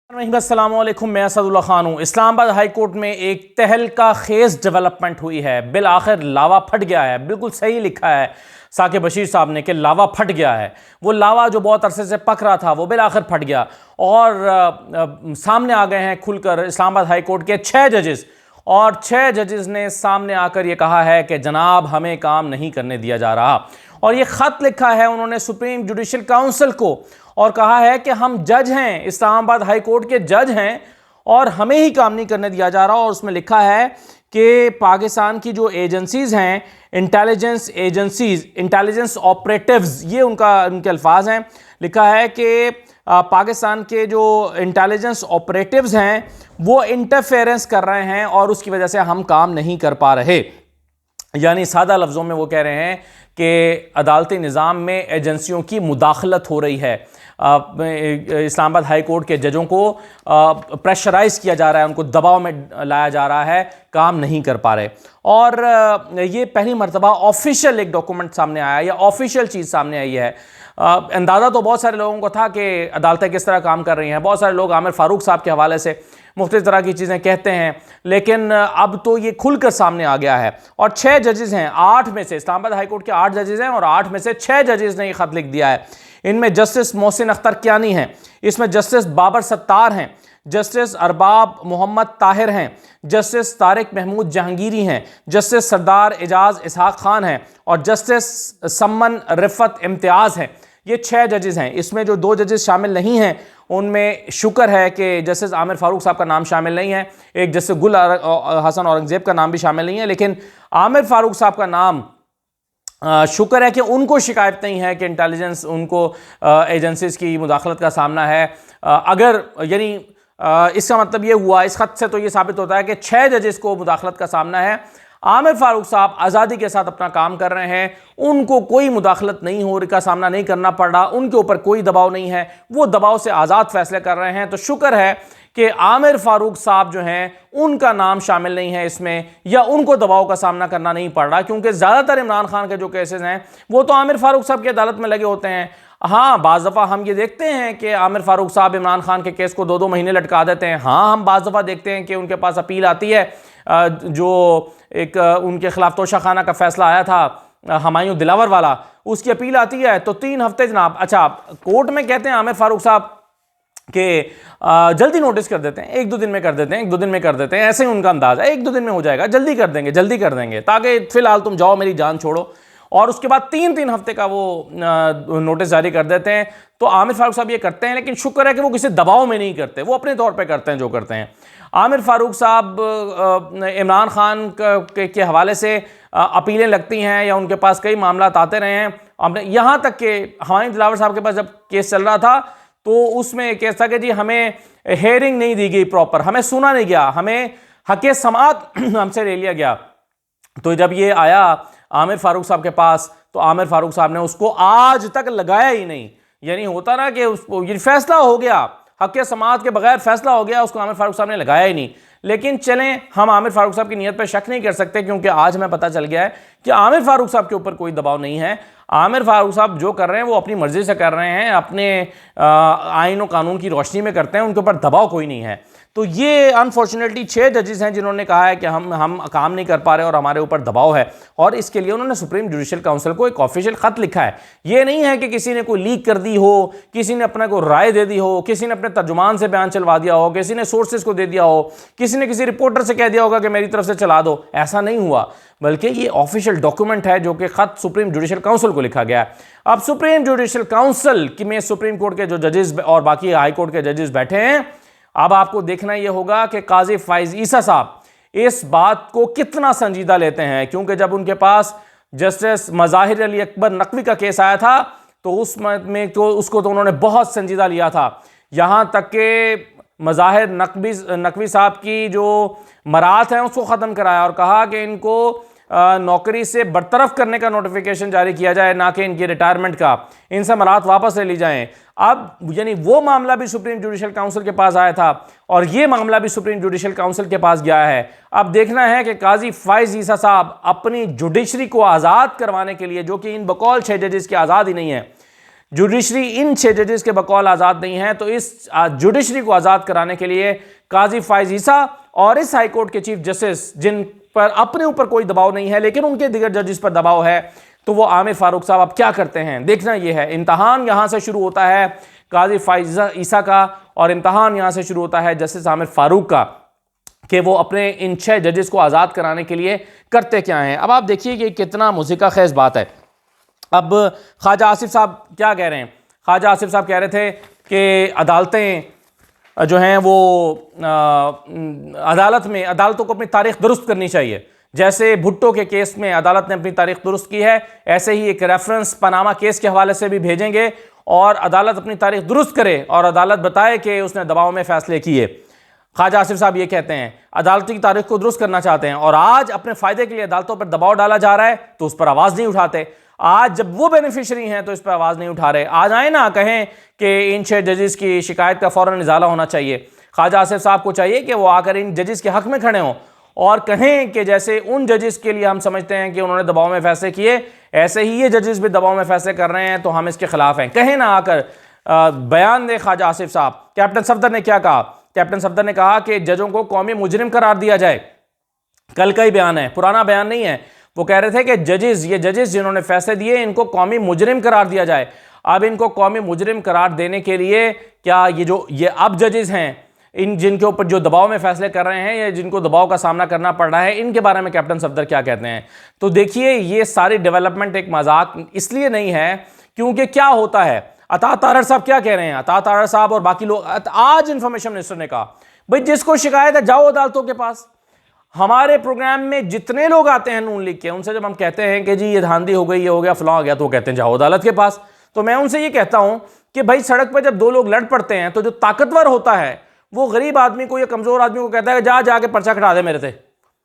अस्सलामुअलैकुम, मैं असदुल्ला खान हूँ। इस्लामाबाद हाई कोर्ट में एक तहलका खेज डेवलपमेंट हुई है। बिल आखिर लावा फट गया है। बिल्कुल सही लिखा है साकिब बशीर साहब ने कि लावा फट गया है। वो लावा जो बहुत अरसे से पक रहा था वो बिल आखिर फट गया और सामने आ गए हैं खुलकर इस्लामाबाद हाई कोर्ट के 6 जजेस। और 6 जजेस ने सामने आकर ये कहा है कि जनाब हमें काम नहीं करने दिया जा रहा। और ये ख़त लिखा है उन्होंने सुप्रीम जुडिशल काउंसिल को और कहा है कि हम जज हैं, इस्लामाबाद हाई कोर्ट के जज हैं और हमें ही काम नहीं करने दिया जा रहा। और उसमें लिखा है कि पाकिस्तान की जो एजेंसीज हैं, इंटेलिजेंस एजेंसीज, इंटेलिजेंस ऑपरेटिव्स, ये उनके अल्फाज हैं। लिखा है कि पाकिस्तान के जो इंटेलिजेंस ऑपरेटिव्स हैं वो इंटरफेरेंस कर रहे हैं और उसकी वजह से हम काम नहीं कर पा रहे। यानी सादा लफ्ज़ों में वो कह रहे हैं कि अदालती निज़ाम में एजेंसियों की मुदाखलत हो रही है। इस्लामाबाद हाई कोर्ट के जजों को प्रेशराइज किया जा रहा है, उनको दबाव में लाया जा रहा है, काम नहीं कर पा रहे। और ये पहली मरतबा ऑफिशियल एक डॉक्यूमेंट सामने आया या ऑफिशियल चीज़ सामने आई है। अंदाज़ा तो बहुत सारे लोगों को था कि अदालतें किस तरह काम कर रही हैं। बहुत सारे लोग आमिर फारूक साहब के हवाले से मुख्तलिफ तरह की चीज़ें कहते हैं, लेकिन अब तो ये खुलकर सामने आ गया है। और 6 जजेस हैं, 8 में से इस्लामाबाद हाई कोर्ट के 8 जजेस हैं और 8 में से 6 जजेस ने ये ख़त लिख दिया है। इनमें जस्टिस मोहसिन अख्तर कियानी हैं, इसमें जस्टिस बाबर सत्तार हैं, जस्टिस अरबाब मोहम्मद ताहिर हैं, जस्टिस तारिक महमूद जहांगीरी हैं, जस्टिस सरदार एजाज इसहाक खान हैं और जस्टिस सम्मन रिफत इम्तियाज़ हैं। ये 6 जजेस हैं। इसमें जो 2 जजेस शामिल नहीं हैं उनमें शुक्र है कि जस्टिस आमिर फारूक साहब का नाम शामिल नहीं है, एक जस्टिस गुल हसन औरंगजेब का नाम भी शामिल नहीं है, लेकिन आमिर फारूक साहब का नाम शुक्र है कि उनको शिकायत नहीं है कि इंटेलिजेंस उनको एजेंसीज की मुदाखलत का सामना है। अगर यानी इसका मतलब ये हुआ, इस खत से तो ये साबित होता है कि 6 जजेस को मुदाखलत का सामना है। आमिर फारूक साहब आज़ादी के साथ अपना काम कर रहे हैं, उनको कोई मुदाखलत नहीं हो का सामना नहीं करना पड़ रहा, उनके ऊपर कोई दबाव नहीं है, वो दबाव से आज़ाद फैसले कर रहे हैं। तो शुक्र है कि आमिर फारूक साहब जो हैं उनका नाम शामिल नहीं है इसमें, या उनको दबाव का सामना करना नहीं पड़ रहा, क्योंकि ज़्यादातर इमरान खान के जो केसेस हैं वो तो आमिर फारूक साहब की अदालत में लगे होते हैं। हाँ, बाज़ दफ़ा हम ये देखते हैं कि आमिर फारूक साहब इमरान खान के केस को 2-2 महीने लटका देते हैं। हाँ, हम बाज़ दफ़ा देखते हैं कि उनके पास अपील आती है, जो एक उनके खिलाफ तोशाखाना का फैसला आया था हमायूं दिलावर वाला, उसकी अपील आती है तो 3 हफ्ते जनाब, अच्छा कोर्ट में कहते हैं आमिर फारूक साहब कि जल्दी नोटिस कर देते हैं, 1-2 दिन में कर देते हैं, 1-2 दिन में कर देते हैं, ऐसे ही उनका अंदाज़ है 1-2 दिन में हो जाएगा, जल्दी कर देंगे, जल्दी कर देंगे, ताकि फ़िलहाल तुम जाओ, मेरी जान छोड़ो। और उसके बाद 3-3 हफ्ते का वो नोटिस जारी कर देते हैं। तो आमिर फारूक साहब ये करते हैं, लेकिन शुक्र है कि वो किसी दबाव में नहीं करते, वो अपने तौर पे करते हैं जो करते हैं। आमिर फारूक साहब इमरान खान के हवाले से अपीलें लगती हैं या उनके पास कई मामला आते रहे हैं। हमने यहाँ तक कि हमायूं दिलावर साहब के पास जब केस चल रहा था तो उसमें एक केस था कि जी हमें हेयरिंग नहीं दी गई प्रॉपर, हमें सुना नहीं गया, हमें हक़ समाअत हमसे ले लिया गया। तो जब ये आया आमिर फारूक साहब के पास तो आमिर फारूक साहब ने उसको आज तक लगाया ही नहीं। यानी होता ना कि उसको ये फैसला हो गया, हक़ समाअत के बगैर फैसला हो गया, उसको आमिर फारूक साहब ने लगाया ही नहीं। लेकिन चलें, हम आमिर फारूक साहब की नीयत पर शक नहीं कर सकते, क्योंकि आज हमें पता चल गया है कि आमिर फारूक साहब के ऊपर कोई दबाव नहीं है। आमिर फारूक साहब जो कर रहे हैं वो अपनी मर्जी से कर रहे हैं, अपने आईन और कानून की रोशनी में करते हैं, उनके ऊपर दबाव कोई नहीं है। तो ये अनफॉर्चुनेटली 6 जजेस हैं जिन्होंने कहा है कि हम काम नहीं कर पा रहे और हमारे ऊपर दबाव है, और इसके लिए उन्होंने सुप्रीम जुडिशल काउंसिल को एक ऑफिशियल खत लिखा है। ये नहीं है कि किसी ने कोई लीक कर दी हो, किसी ने अपने को राय दे दी हो, किसी ने अपने तर्जुमान से बयान चलवा दिया हो, किसी ने सोर्सेज को दे दिया हो, किसी ने किसी रिपोर्टर से कह दिया होगा कि मेरी तरफ से चला दो, ऐसा नहीं हुआ, बल्कि ये ऑफिशियल डॉक्यूमेंट है जो कि खत सुप्रीम जुडिशल काउंसिल को लिखा गया है। अब सुप्रीम जुडिशल काउंसिल की में सुप्रीम कोर्ट के जो जजेस और बाकी हाई कोर्ट के जजेस बैठे हैं, अब आपको देखना यह होगा कि काजी फाइज ईसा साहब इस बात को कितना संजीदा लेते हैं, क्योंकि जब उनके पास जस्टिस मज़ाहिर अली अकबर नकवी का केस आया था तो उसमें तो उसको तो उन्होंने बहुत संजीदा लिया था। यहाँ तक कि मज़ाहिर नकवी साहब की जो मराहत हैं उसको ख़त्म कराया और कहा कि इनको नौकरी से बरतरफ करने का नोटिफिकेशन जारी किया जाए, ना कि इनकी रिटायरमेंट का, इनसे मराहत वापस ले ली जाएं। अब यानी वो मामला भी सुप्रीम जुडिशल काउंसिल के पास आया था और ये मामला भी सुप्रीम जुडिशल काउंसिल के पास गया है। अब देखना है कि काजी फाइज ईसा साहब अपनी जुडिशरी को आज़ाद करवाने के लिए, जो कि इन बकौल 6 जजेस की आज़ाद ही नहीं है, जुडिशरी इन 6 जजेस के बकौल आज़ाद नहीं है। तो इस जुडिशरी को आज़ाद कराने के लिए काजी फाइज ईसा और इस हाई कोर्ट के चीफ जस्टिस, जिन पर अपने ऊपर कोई दबाव नहीं है लेकिन उनके दिगर जजेस पर दबाव है, तो वो आमिर फारूक साहब अब क्या करते हैं देखना ये है। इम्तहान यहां से शुरू होता है काजी फाइज ईसा का, और इम्तहान यहां से शुरू होता है जस्टिस आमिर फारूक का, कि वो अपने इन 6 जजेस को आज़ाद कराने के लिए करते क्या हैं। अब आप देखिए कि कितना मुज़िका खेज बात है। अब ख्वाजा आसिफ साहब क्या कह रहे हैं? ख्वाजा आसिफ साहब कह रहे थे कि अदालतें जो हैं वो अदालतों को अपनी तारीख दुरुस्त करनी चाहिए। जैसे भुट्टो के केस में अदालत ने अपनी तारीख दुरुस्त की है, ऐसे ही एक रेफरेंस पनामा केस के हवाले से भी भेजेंगे और अदालत अपनी तारीख दुरुस्त करे और अदालत बताए कि उसने दबाव में फैसले किए। ख्वाजा आसिफ साहब ये कहते हैं अदालत की तारीख को दुरुस्त करना चाहते हैं, और आज अपने फायदे के लिए अदालतों पर दबाव डाला जा रहा है तो उस पर आवाज़ नहीं उठाते। आज जब वो बेनिफिशरी हैं तो इस पर आवाज़ नहीं उठा रहे। आज आए ना कहें कि इन 6 जजेस की शिकायत का फ़ौरन इजाला होना चाहिए। ख्वाजा आसिफ साहब को चाहिए कि वो आकर इन जजेस के हक़ में खड़े हों और कहें कि जैसे उन जजेस के लिए हम समझते हैं कि उन्होंने दबाव में फैसले किए, ऐसे ही ये जजेस भी दबाव में फैसले कर रहे हैं तो हम इसके खिलाफ हैं। कहें ना आकर बयान दे ख्वाजा आसिफ साहब। कैप्टन सफदर ने क्या कहा? कैप्टन सफदर ने कहा कि जजों को कौमी मुजरिम करार दिया जाए। कल का ही बयान है, पुराना बयान नहीं है। वो कह रहे थे कि ये जजेस जिन्होंने फैसले दिए इनको कौमी मुजरिम करार दिया जाए। अब इनको कौमी मुजरिम करार देने के लिए क्या ये अब जजेस हैं, इन जिनके ऊपर जो दबाव में फैसले कर रहे हैं या जिनको दबाव का सामना करना पड़ रहा है, इनके बारे में कैप्टन सफदर क्या कहते हैं? तो देखिए ये सारी डेवलपमेंट एक मजाक इसलिए नहीं है क्योंकि क्या होता है, अता तारड़ साहब क्या कह रहे हैं? अता तारड़ साहब और बाकी लोग, आज इंफॉर्मेशन मिनिस्टर ने कहा भाई जिसको शिकायत है जाओ अदालतों के पास। हमारे प्रोग्राम में जितने लोग आते हैं नून लीग के, उनसे जब हम कहते हैं कि जी ये धांधली हो गई, ये हो गया, फलां हो गया, तो वो कहते हैं जाओ अदालत के पास। तो मैं उनसे ये कहता हूं कि भाई सड़क पर जब 2 लोग लड़ पड़ते हैं तो जो ताकतवर होता है वो गरीब आदमी को या कमजोर आदमी को कहता है जा जाके पर्चा कटा दे मेरे से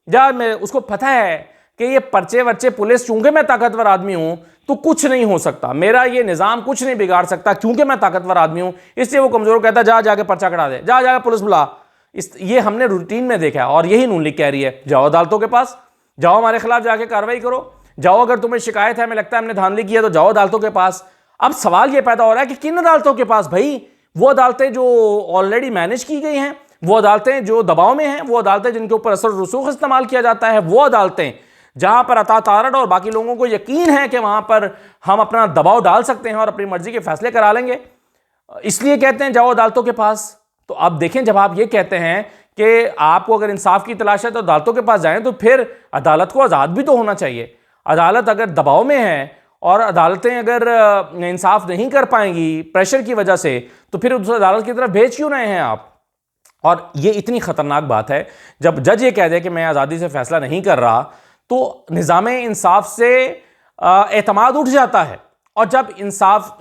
जा। मैं उसको पता है कि ये पर्चे वर्चे पुलिस, चूंकि मैं ताकतवर आदमी हूं तो कुछ नहीं हो सकता, मेरा ये निज़ाम कुछ नहीं बिगाड़ सकता क्योंकि मैं ताकतवर आदमी हूं, इसलिए वो कमजोर कहता है जा जाके पर्चा कटा दे, जा जाके पुलिस बुला। ये हमने रूटीन में देखा है और यही नून लीग कह रही है जाओ अदालतों के पास, जाओ हमारे खिलाफ जाके कार्रवाई करो, जाओ अगर तुम्हें शिकायत है, हमें लगता है हमने धांधली की है तो जाओ अदालतों के पास। अब सवाल ये पैदा हो रहा है कि किन अदालतों के पास? भाई वो अदालतें जो ऑलरेडी मैनेज की गई हैं, वो अदालतें जो दबाव में हैं, वो अदालतें जिनके ऊपर असर रसूख इस्तेमाल किया जाता है, वो अदालतें जहां पर अता तारड़ और बाकी लोगों को यकीन है कि वहां पर हम अपना दबाव डाल सकते हैं और अपनी मर्जी के फैसले करा लेंगे, इसलिए कहते हैं जाओ अदालतों के पास। तो अब देखें, जब आप ये कहते हैं कि आपको अगर इंसाफ की तलाश है तो अदालतों के पास जाएं, तो फिर अदालत को आज़ाद भी तो होना चाहिए। अदालत अगर दबाव में है और अदालतें अगर इंसाफ नहीं कर पाएंगी प्रेशर की वजह से, तो फिर उस अदालत की तरफ भेज क्यों रहे हैं आप? और ये इतनी खतरनाक बात है जब जज ये कह दे कि मैं आज़ादी से फैसला नहीं कर रहा, तो निज़ाम इंसाफ से एतमाद उठ जाता है। और जब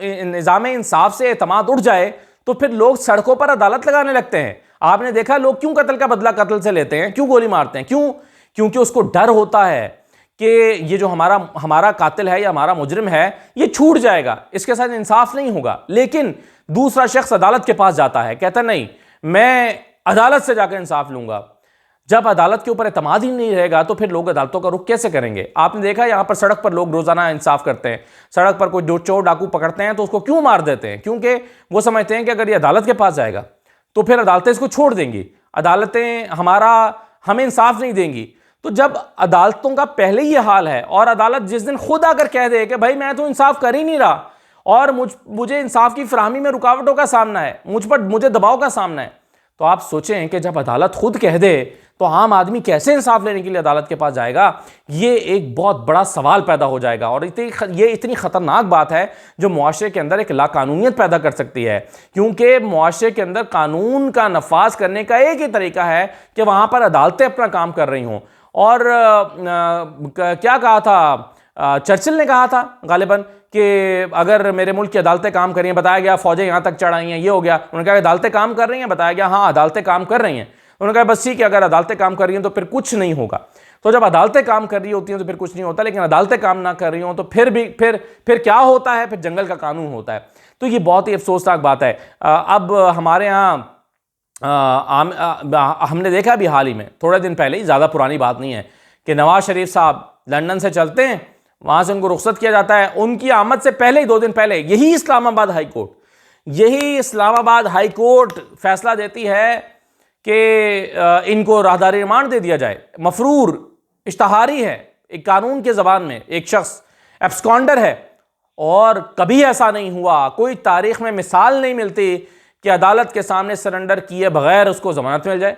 निज़ाम इंसाफ से एतमाद उठ जाए तो फिर लोग सड़कों पर अदालत लगाने लगते हैं। आपने देखा लोग क्यों कत्ल का बदला कत्ल से लेते हैं, क्यों गोली मारते हैं? क्यों? क्योंकि उसको डर होता है कि ये जो हमारा कातिल है या हमारा मुजरिम है ये छूट जाएगा, इसके साथ इंसाफ नहीं होगा। लेकिन दूसरा शख्स अदालत के पास जाता है, कहता नहीं मैं अदालत से जाकर इंसाफ लूंगा। जब अदालत के ऊपर एतमाद ही नहीं रहेगा तो फिर लोग अदालतों का रुख कैसे करेंगे? आपने देखा यहां पर सड़क पर लोग रोजाना इंसाफ करते हैं, सड़क पर कोई चोर डाकू पकड़ते हैं तो उसको क्यों मार देते हैं? क्योंकि वो समझते हैं कि अगर ये अदालत के पास जाएगा तो फिर अदालतें इसको छोड़ देंगी, अदालतें हमें इंसाफ नहीं देंगी। तो जब अदालतों का पहले ही हाल है और अदालत जिस दिन खुद आकर कह दे कि भाई मैं तो इंसाफ कर ही नहीं रहा और मुझे इंसाफ की फराहमी में रुकावटों का सामना है, मुझे दबाव का सामना है, तो आप सोचें कि जब अदालत खुद कह दे तो आम आदमी कैसे इंसाफ लेने के लिए अदालत के पास जाएगा? ये एक बहुत बड़ा सवाल पैदा हो जाएगा। और ये इतनी ख़तरनाक बात है जो मुआशरे के अंदर एक लाकानूनियत पैदा कर सकती है, क्योंकि मुआशरे के अंदर कानून का नफाज करने का एक ही तरीका है कि वहाँ पर अदालतें अपना काम कर रही हों। और क्या कहा था चर्चिल ने, कहा था गालिबन कि अगर मेरे मुल्क की अदालतें काम कर रही हैं, बताया गया फौजें यहाँ तक चढ़ाई हैं, ये हो गया। उन्होंने कहा अदालतें काम कर रही हैं, बताया गया हाँ अदालतें काम कर रही हैं। उन्होंने कहा बस ठीक है, अगर अदालतें काम कर रही हैं तो फिर कुछ नहीं होगा। तो जब अदालतें काम कर रही होती हैं तो फिर कुछ नहीं होता, लेकिन अदालतें काम ना कर रही हों तो फिर क्या होता है? फिर जंगल का कानून होता है। तो ये बहुत ही अफसोसनाक बात है। अब हमारे यहाँ हमने देखा भी हाल ही में, थोड़े दिन पहले ही, ज़्यादा पुरानी बात नहीं है, कि नवाज शरीफ साहब लंदन से चलते हैं, वहाँ से उनको रुखसत किया जाता है। उनकी आमद से पहले ही 2 दिन पहले यही इस्लामाबाद हाई कोर्ट फैसला देती है कि इनको राहदारी रिमांड दे दिया जाए। मफरूर इश्तहारी है, एक कानून के ज़बान में एक शख्स एब्सकॉन्डर है, और कभी ऐसा नहीं हुआ, कोई तारीख में मिसाल नहीं मिलती कि अदालत के सामने सरेंडर किए बगैर उसको ज़मानत मिल जाए।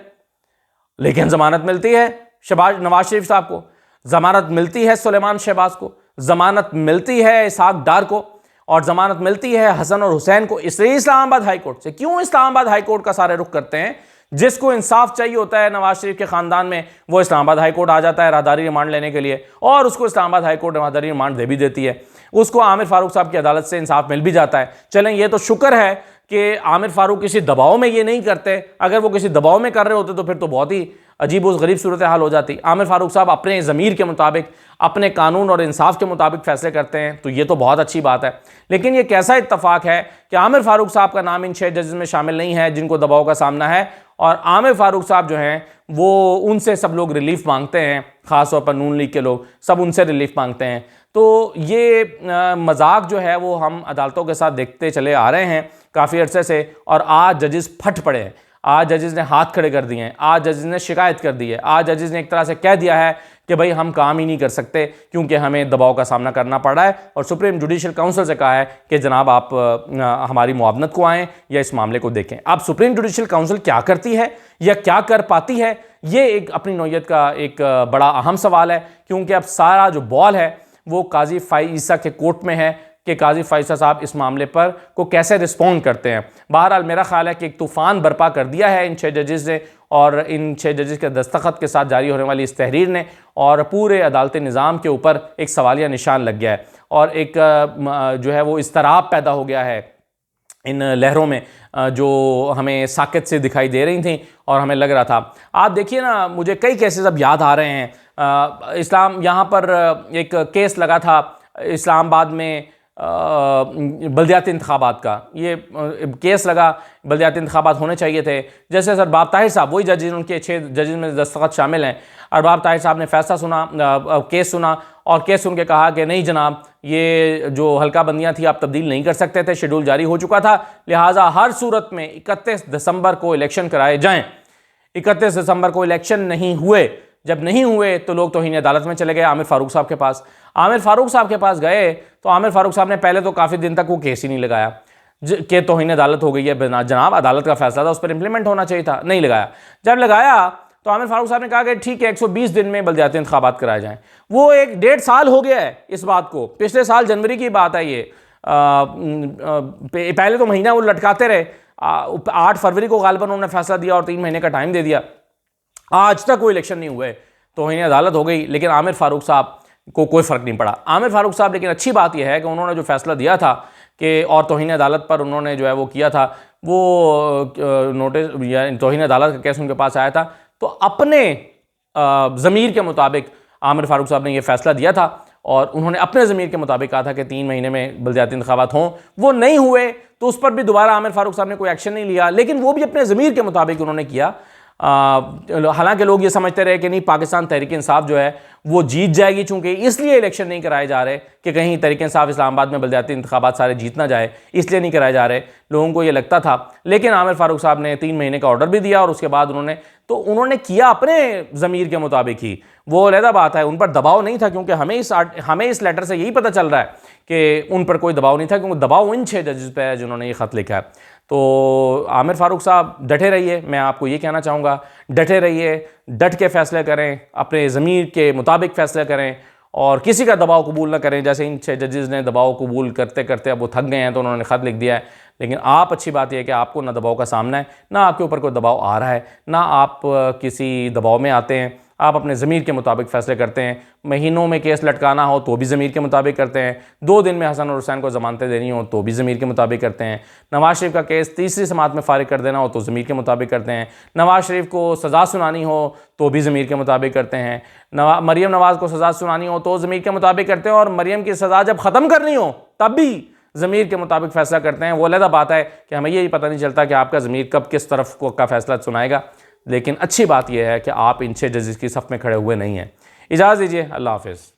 लेकिन ज़मानत मिलती है नवाज शरीफ साहब को, ज़मानत मिलती है सुलेमान शहबाज को, ज़मानत मिलती है इसहाक डार को, और ज़मानत मिलती है हसन और हुसैन को। इसलिए इस्लामाबाद हाई कोर्ट से क्यों इस्लामाबाद हाई कोर्ट का सारे रुख करते हैं? जिसको इंसाफ चाहिए होता है नवाज शरीफ के खानदान में, वो इस्लामाबाद हाई कोर्ट आ जाता है राहदारी रिमांड लेने के लिए, और उसको इस्लामाबाद हाई कोर्ट राहदारी रिमांड दे भी देती है। उसको आमिर फारूक साहब की अदालत से इंसाफ मिल भी जाता है। चलें, ये तो शुक्र है कि आमिर फारूक किसी दबाव में ये नहीं करते। अगर वो किसी दबाव में कर रहे होते तो फिर तो बहुत ही अजीब और गरीब सूरत हाल हो जाती। आमिर फारूक साहब अपने ज़मीर के मुताबिक, अपने कानून और इंसाफ के मुताबिक फ़ैसले करते हैं, तो ये तो बहुत अच्छी बात है। लेकिन ये कैसा इत्तफाक है कि आमिर फारूक साहब का नाम इन 6 जजेस में शामिल नहीं है जिनको दबाव का सामना है, और आमिर फारूक साहब जो हैं वो उनसे सब लोग रिलीफ मांगते हैं, ख़ास तौर पर नून लीग के लोग सब उनसे रिलीफ मांगते हैं। तो ये मजाक जो है वो हम अदालतों के साथ देखते चले आ रहे हैं काफ़ी अरसे से, और आज जजेस फट पड़े हैं। आज जजेस ने हाथ खड़े कर दिए हैं, आज जजेस ने शिकायत कर दी है, आज जजेस ने एक तरह से कह दिया है कि भाई हम काम ही नहीं कर सकते क्योंकि हमें दबाव का सामना करना पड़ रहा है। और सुप्रीम जुडिशल काउंसिल से कहा है कि जनाब आप हमारी मुआवनत को आएँ या इस मामले को देखें। अब सुप्रीम जुडिशल काउंसिल क्या करती है या क्या कर पाती है, ये एक अपनी नौयत का एक बड़ा अहम सवाल है, क्योंकि अब सारा जो बॉल है वो काजी फ़ाइज़ा के कोर्ट में है कि काजी फ़ाइज़ा साहब इस मामले पर को कैसे रिस्पॉन्ड करते हैं। बहरहाल मेरा ख्याल है कि एक तूफ़ान बर्पा कर दिया है इन 6 जजेस ने, और इन 6 जजेस के दस्तखत के साथ जारी होने वाली इस तहरीर ने, और पूरे अदालती निज़ाम के ऊपर एक सवालिया निशान लग गया है, और एक जो है वो इस्तराब पैदा हो गया है इन लहरों में जो हमें साकित से दिखाई दे रही थी और हमें लग रहा था। आप देखिए ना, मुझे कई केसेस अब याद आ रहे हैं। यहाँ पर एक केस लगा था इस्लामाबाद में बल्दियाती इंतखाबात का, ये केस लगा, बल्दियाती इंतखाबात होने चाहिए थे। जैसे अरबाब ताहिर साहब, वही जज उनके 6 जजेस में दस्तखत शामिल हैं, अरबाब ताहिर साहब ने फैसला सुना, केस सुना, और केस सुन के कहा कि नहीं जनाब, ये जो हल्का बंदियाँ थी आप तब्दील नहीं कर सकते थे, शेड्यूल जारी हो चुका था, लिहाजा हर सूरत में 31 दिसंबर को इलेक्शन कराए जाएँ। 31 दिसंबर को इलेक्शन नहीं हुए। जब नहीं हुए तो लोग तौहीन अदालत में चले गए आमिर फारूक साहब के पास। आमिर फारूक साहब के पास गए तो आमिर फारूक साहब ने पहले तो काफ़ी दिन तक वो केस ही नहीं लगाया कि तौहीन अदालत हो गई है, जनाब अदालत का फैसला था, उस पर इंप्लीमेंट होना चाहिए था, नहीं लगाया। जब लगाया तो आमिर फारूक साहब ने कहा कि ठीक है 120 दिन में बल्दियाती इंतखाबात कराए जाएँ। वो 1.5 साल हो गया है इस बात को, पिछले साल जनवरी की बात है ये। पहले तो महीना वो लटकाते रहे, 8 फरवरी को गालिबन उन्होंने फैसला दिया और 3 महीने का टाइम दे दिया, आज तक कोई इलेक्शन नहीं हुए, तौहीन अदालत हो गई, लेकिन आमिर फारूक साहब को कोई फ़र्क नहीं पड़ा। आमिर फारूक साहब, लेकिन अच्छी बात यह है कि उन्होंने जो फैसला दिया था कि और तौहीन अदालत पर उन्होंने जो है वो किया था, वो नोटिस या तौहीन अदालत का केस उनके पास आया था, तो अपने ज़मीर के मुताबिक आमिर फारूक साहब ने यह फैसला दिया था, और उन्होंने अपने ज़मीर के मुताबिक कहा था कि 3 महीने में बल्दियाती इंतखाबात हों। वो नहीं हुए तो उस पर भी दोबारा आमिर फारूक साहब ने कोई एक्शन नहीं लिया, लेकिन वो भी अपने ज़मीर के मुताबिक उन्होंने किया। हालांकि लोग ये समझते रहे कि नहीं, पाकिस्तान तहरीक इंसाफ जो है वो जीत जाएगी, चूंकि इसलिए इलेक्शन नहीं कराए जा रहे कि कहीं तहरीक इंसाफ इस्लामाबाद में बल्दियाती इंतखाबात सारे जीत ना जाए, इसलिए नहीं कराए जा रहे, लोगों को ये लगता था। लेकिन आमिर फारूक साहब ने 3 महीने का ऑर्डर भी दिया, और उसके बाद उन्होंने किया अपने ज़मीर के मुताबिक ही। वो अलग बात है, उन पर दबाव नहीं था, क्योंकि हमें इस लेटर से यही पता चल रहा है कि उन पर कोई दबाव नहीं था, क्योंकि दबाव इन 6 जजेस पे है जिन्होंने ये ख़त लिखा है। तो आमिर फारूक साहब डटे रहिए, मैं आपको ये कहना चाहूँगा, डटे रहिए, डट के फ़ैसले करें, अपने ज़मीर के मुताबिक फ़ैसले करें, और किसी का दबाव कबूल ना करें। जैसे इन 6 जजेस ने दबाव कबूल करते करते अब वो थक गए हैं तो उन्होंने ख़त लिख दिया है। लेकिन आप, अच्छी बात यह है कि आपको ना दबाव का सामना है, ना आपके ऊपर कोई दबाव आ रहा है, ना आप किसी दबाव में आते हैं, आप अपने ज़मीर के मुताबिक फ़ैसले करते हैं। महीनों में केस लटकाना हो तो भी ज़मीर के मुताबिक करते हैं, 2 दिन में हसन और हुसैन को ज़मानतें देनी हो तो भी ज़मीर के मुताबिक करते हैं, नवाज़ शरीफ का केस तीसरी समात में फ़ारिग कर देना हो तो ज़मीर के मुताबिक करते हैं, नवाज़ शरीफ को सज़ा सुनानी हो तो भी ज़मीर के मुताबिक करते हैं, मरीम नवाज़ को सज़ा सुनानी हो तो ज़मीर के मुताबिक करते हैं, और मरीम की सज़ा जब ख़त्म करनी हो तब भी ज़मीर के मुताबिक फ़ैसला करते हैं। वो अलग बात है कि हमें यही पता नहीं चलता कि आपका ज़मीर कब किस तरफ का फ़ैसला सुनाएगा, लेकिन अच्छी बात यह है कि आप इन 6 जजेस की सफ़ में खड़े हुए नहीं हैं। इजाज़त दीजिए, अल्लाह हाफ़िज़।